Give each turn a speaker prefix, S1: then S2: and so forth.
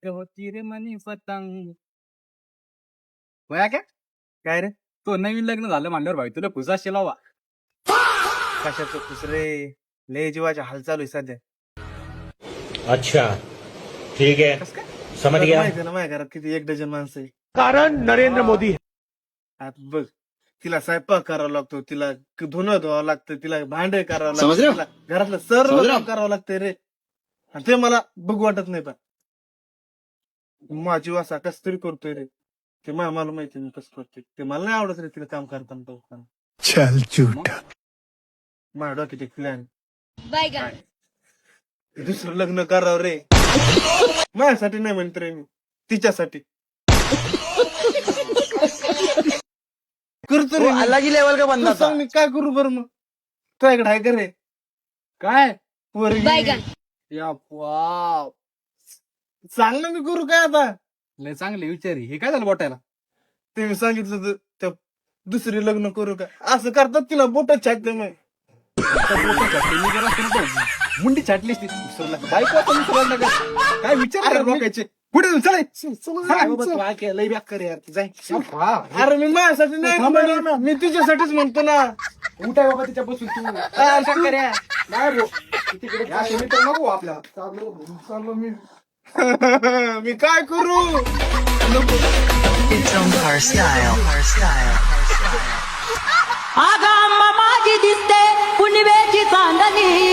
S1: होती रे मनी पतंग. वया काय रे तो नवीन लग्न झालं म्हणल्यावर भाई तुला खुसा शिलावा.
S2: कशाचं खुश रे, लय जीवाची हाल चालू आहे सध्या.
S3: अच्छा ठीक है
S1: कस काय
S3: समझ
S2: तुला
S3: गया
S2: माहिती आहे ना माझ्या घरात किती 1 डझन माणसं आहे.
S3: कारण नरेंद्र मोदी
S2: आता बघ, तिला स्वयंपाक करावा लागतो, तिला धुणं धुवावं लागतं, तिला भांडे करावं
S4: समज
S2: लागतं,
S4: रहे हो?
S2: तिला घरातलं सर्व
S4: समज रहे
S2: काम
S4: हो?
S2: करावं लागतंय रे. आणि ते मला बघू वाटत नाही. पण माझी वासा कस तरी करतोय रे. ते मला माहिती मी कसं करतोय ते. मला नाही आवडत रे तिला काम करताना बघताना.
S4: चल झूठा.
S2: माझ्या डोक्यात एक प्लॅन,
S5: Baigan.
S2: दुसरं लग्न करावं रे. माझ्यासाठी नाही म्हणत रे मी, तिच्यासाठी करतो रे. अलग ही लेवल का बंदा सांग मी काय करू बरं मग. तुझ्याकडे आहे का रे
S1: काय
S2: पोरगी?
S5: Baigan.
S1: या वाव
S2: सांग ना, मी करू काय आता.
S1: लय चांगले विचारी. हे काय झालं बोटायला.
S2: ते मी सांगितलं तर त्या दुसरी लग्न करू का असं करतात, तिला बोट छाटते मग.
S1: मुंडी छाटली असती दुसऱ्याला. बायको आता दुसऱ्याला का? काय विचार करा लोकांचे. पुढे जाऊन चला.
S2: लय बेकार यार ती, जाय. अरे मी माझ्यासाठी नाही म्हणत, मी तिच्यासाठीच म्हणतो ना.
S1: उठाय बाबा तिच्यापासून तू नाही भाऊ. तिकडे या शेणी तर नको आपल्याला.
S2: चाललो मी. मी काय करू.
S6: It's on her style.
S7: आगाम माझी दिसते पुनवेची चांदणी